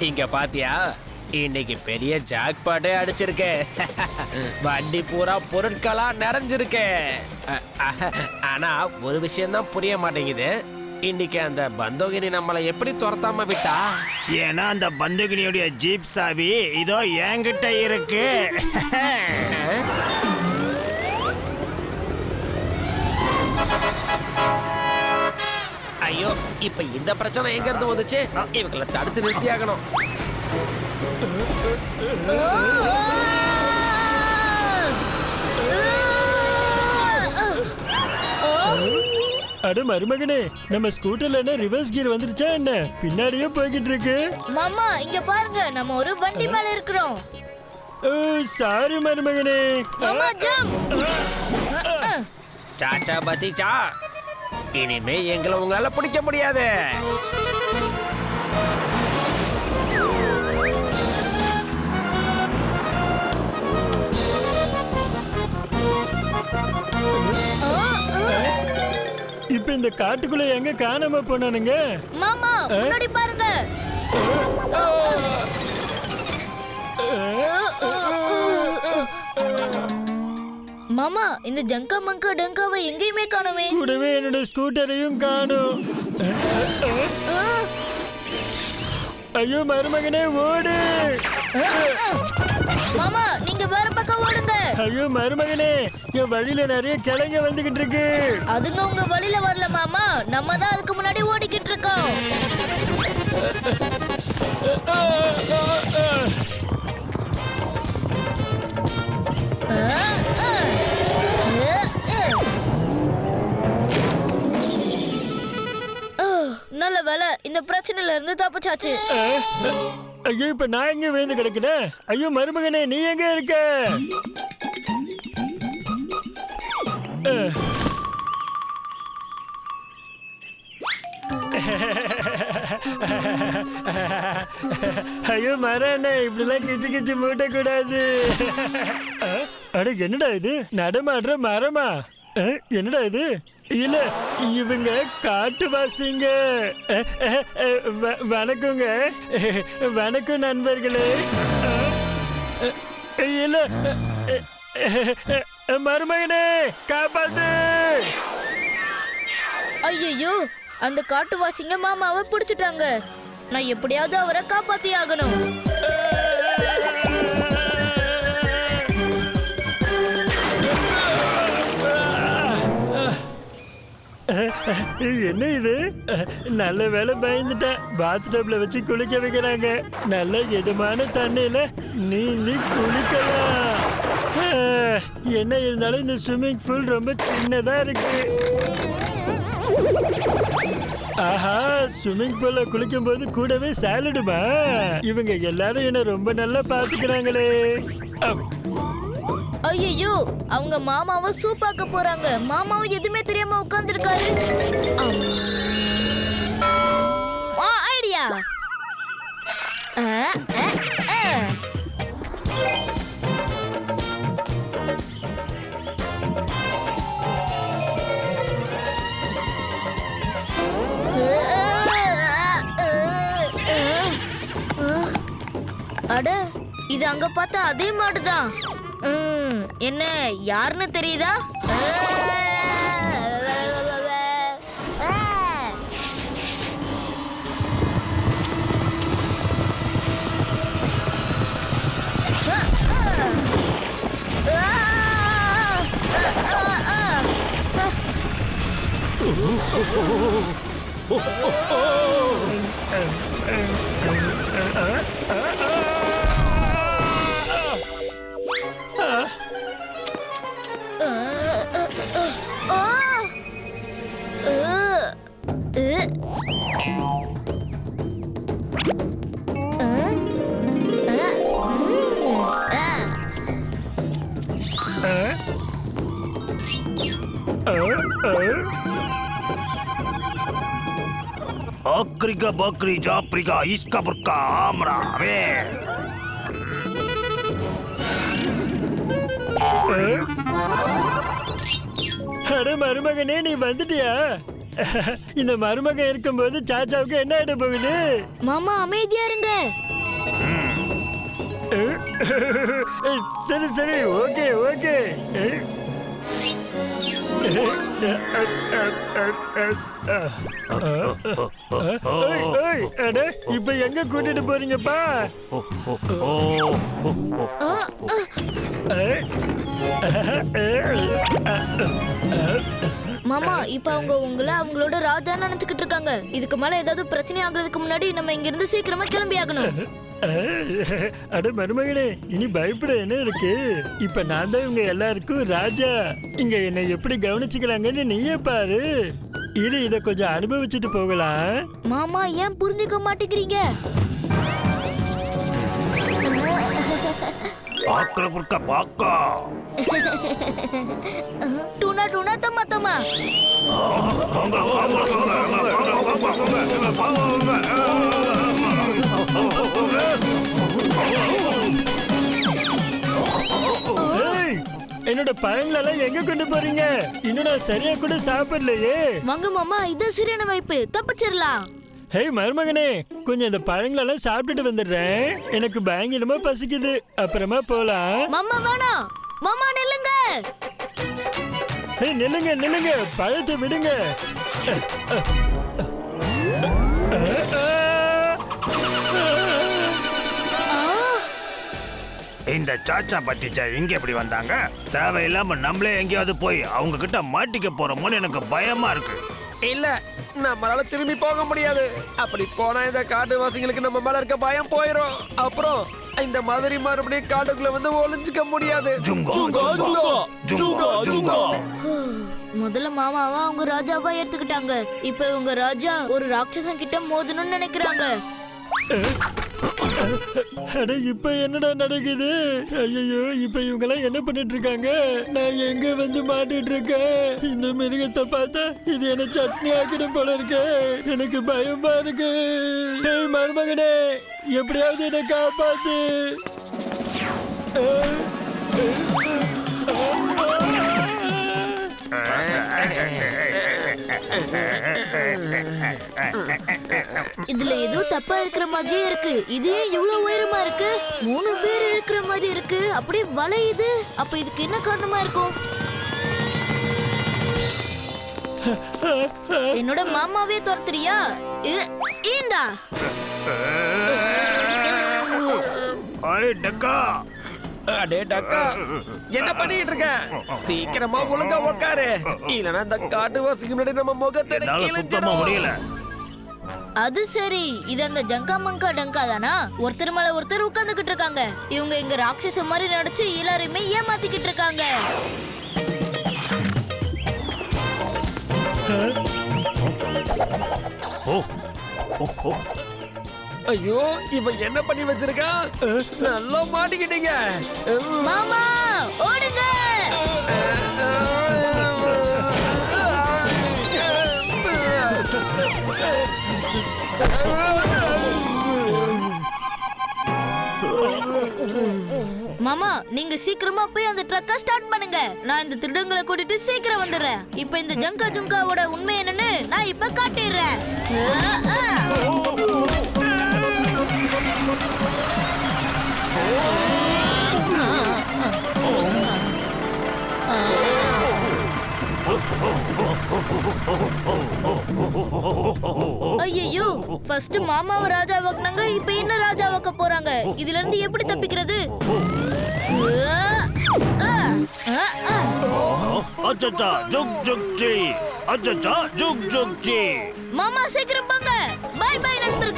இங்க பாத்தியா, இன்னைக்கு பெரிய ஜாக்பாட்டே அடிச்சிருக்கேன். வண்டி பூரா பொருட்களா நிறைஞ்சிருக்கு. ஆனா ஒரு விஷயம் தான் புரிய மாட்டேங்குது. இன்னைக்கு அந்த பந்தோகினி நம்மளை எப்படி துரத்தாம விட்டா? ஏன்னா அந்த பந்தோகினியோட ஜீப் சாவி இதோ என்கிட்ட இருக்கு. ஐயோ, இப்ப இந்த பிரச்சனை எங்க இருந்து வந்துச்சு? இவங்களை தடுத்து நிறுத்தியாகணும். அட மருமகனே, நம்ம ஸ்கூட்டர்ல என்ன ரிவர்ஸ் கியர் வந்துருச்சா என்ன? பின்னாடியே போய்கிட்டு இருக்கு. மாமா இங்க பாருங்க, நம்ம ஒரு வண்டி மேல இருக்கிறோம். சாரி மருமகனே. மாமா ஜம்ப். சாச்சா பத்திச்சா, இனிமே எங்களை உங்களால பிடிக்க முடியாது. இப்ப இந்த காட்டுக்குள்ள எங்க காணாம போனானுங்க? மாமா முன்னாடி பாருங்க. மாமா இந்த ஜங்கா மங்கா டங்காவை எங்கேயுமே காணுமே. கூடவே என்னோட ஸ்கூட்டரையும் காணும். ஐயோ மருமகனே ஓடு. மாமா நீங்க வேற பக்கம் ஓடுங்க. ஐயோ மருமகனே, என் வழியில நிறைய கிளைங்க வந்துகிட்டு இருக்கு. அதுங்க உங்க வழியில வரல மாமா, நம்ம தான் அதுக்கு முன்னாடி ஓடிக்கிட்டு இருக்கோம். நல்ல வேலை, இந்த பிரச்சனையில இருந்து தப்பிச்சாச்சு. ஐயோ இப்ப நான் எங்க விழுந்து கிடக்குறேன்? ஐயோ மருமகனே, நீ எங்க இருக்க? ஐயோ மரணே, இப்படிலாம் கிச்சு கிச்சு மூட்ட கூடாது. அட என்னடா இது, நடமாடுற மரமா? என்னடா இது? இல்ல இவங்க காட்டுவாசிங்க. வணக்கங்க. வணக்கம் நண்பர்களே. இல்ல மருமகனே காப்பாத்து. ஐயோ, அந்த காட்டுவாசிங்க மாமாவை பிடிச்சிட்டாங்க. நான் எப்படியாவது அவரை காப்பாத்தி ஆகணும். என்ன இது? நல்ல வேலை பயந்துட்டேன். பாத் டப்ல வச்சு குளிக்க வைக்கிறாங்க. நல்ல இதமான தண்ணியில நீ குளிக்கலாம். என்ன இருந்தாலும் இந்த ஸ்விம்மிங் பூல் ரொம்ப சின்னதா இருக்கு. ஆஹா, ஸ்விம்மிங் பூல்ல குளிக்கும் போது கூடவே சாலடுமா? இவங்க எல்லாரும் என்ன ரொம்ப நல்லா பாத்துக்கிறாங்களே. ஐயோ, அவங்க மாமாவை சூப்பாக்க போறாங்க. மாமாவும் எதுவுமே தெரியாம உட்கார்ந்து இருக்காரு. ஐடியா. அட, இது அங்க பார்த்தா அதே மாடுதான். என்ன யாருன்னு தெரியுதா? Akrika bakri japrika iska burka amra ve. அட மருமகனே, நீ வந்துட்டியா? இந்த மருமகன் இருக்கும்போது சாச்சாவுக்கு என்ன ஆயிட போகுது? மாமா அமைதியா இருங்க. சரி சரி, ஓகே ஓகே. இப்ப எங்க கூட்டிட்டு போறீங்கப்பா? மாமா இப்ப அவங்க உங்களை அவங்களோட ராஜா நினைச்சுக்கிட்டு இருக்காங்க. இதுக்கு மேல ஏதாவது பிரச்சனை ஆகுறதுக்கு முன்னாடி நம்ம இங்க இருந்து சீக்கிரமா கிளம்பி ஆகணும். அட மருமகனே, இனி பயப்பட என்ன இருக்கு? இப்ப நான் தான் இவங்க எல்லாருக்கும் ராஜா. இங்க என்னை எப்படி கவனிச்சுக்கலாங்கன்னு நீயே பாரு. இரு, இத கொஞ்சம் அனுபவிச்சுட்டு போகலாம். மாமா ஏன் புரிஞ்சுக்க மாட்டேங்கிறீங்க? பாக்கல குறுக்க பாக்கா. டூனா டூனா தம்மா தம்மா. என்னோட பழங்களெல்லாம் எங்க கொண்டு போறீங்க? இன்னும் நான் சரியா கூட சாப்பிடலையே. வாங்க மாமா, இது சரியான வாய்ப்பு, தப்பிச்சிடலாம். ஹே மருமகனே, கொஞ்சம் இந்த பழங்களெல்லாம் சாப்பிட்டுட்டு வந்துடுறேன். எனக்கு பயங்கரமா பசிக்குது. அப்புறமா போலாம். மாமா வேணாம், மாமா நில்லுங்க. ஹே நில்லுங்க நில்லுங்க, பழத்தை விடுங்க. இந்த சாச்சா பத்திச்சா எங்க எப்படி வந்தாங்க? தேவையில்லாம நம்மளே எங்கேயாவது போய் அவங்க கிட்ட மாட்டிக்க போறோமோன்னு எனக்கு பயமா இருக்கு. இல்ல, நம்மளால திரும்பி போக முடியாது. அப்படி போனா இந்த காட்டுவாசிகளுக்கு நம்ம மேல இருக்க பயம் போயிடும். அப்புறம் இந்த மாதிரி மறுபடியும் காட்டுக்குள்ள வந்து ஒளிஞ்சுக்க முடியாது. ஜுங்கோ, ஜுங்கோ, ஜுங்கோ, ஜுங்கோ, ஜுங்கோ. முதல்ல மாமாவா அவங்க ராஜாவா எடுத்துக்கிட்டாங்க. இப்ப இவங்க ராஜா ஒரு ராட்சசன் கிட்ட மோதணும்னு நினைக்கிறாங்க. அட இப்ப என்னடா நடக்குது? ஐயோ, இப்ப இவங்க எல்லாம் என்ன பண்ணிட்டு இருக்காங்க? நான் எங்க வந்து மாட்டிட்டு இருக்கேன்? இந்த மிருகத்தை பார்த்தா இது என்ன சட்னி ஆக்கிடும் போல இருக்கு. எனக்கு பயமா இருக்கு. டேய் மருமகனே, எப்படியாவது என்னை காப்பாத்து. இதுல ஏதோ தப்பா இருக்கிற மாதிரியே இருக்கு. இது ஏன் இவ்வளவு உயரமா இருக்கு? 3 பேர் இருக்கிற மாதிரி இருக்கு. அப்படியே வளையுது. அப்ப இதுக்கு என்ன காரணமா இருக்கும்? என்னோட மாமாவே துரத்துறியா? இந்தா. அடே டக்கா, என்ன பண்ணிட்டு இருக்க? சீக்கிரமா ஒழுங்கா உட்காரு. இல்லனா இந்த காட்டுவாசிக்கு முன்னாடி நம்ம முகத்தை சுத்தமா முடியல. அது சரி, இது அந்த ஜங்கா மங்கா டங்கா தானா? ஒருத்தர் மேல ஒருத்தர் உட்கார்ந்துகிட்டு இருக்காங்க. இவங்க இங்க ராட்சச மாதிரி நடிச்சு எல்லாரையுமே ஏமாத்திக்கிட்டு இருக்காங்க. ஐயோ, இவ என்ன பண்ணி வச்சிருக்கா? நல்லா மாட்டிக்கிட்டீங்க. மாமா ஓடுங்க. மாமா, நீங்க சீக்கிரமா போய் அந்த ட்ரக்க ஸ்டார்ட் பண்ணுங்க. நான் இந்த திருடங்களை கூட்டிட்டு சீக்கிரம் வந்துடுறேன். இப்ப இந்த ஜங்கா ஜுங்காவோட உண்மை என்னன்னு நான் இப்ப காட்டிடுறேன். ஐயோ, ஃபர்ஸ்ட் மாமாவை ராஜாவாக்குனாங்க, இப்ப என்ன ராஜாவாக்க போறாங்க? இதுல இருந்து எப்படி தப்பிக்கிறது? அச்சச்சா, ஜுக் ஜுக் ஜி. அச்சச்சா, ஜுக் ஜுக் ஜி. மாமா சீக்கிரம் போங்க. பை பை நண்பர்களே.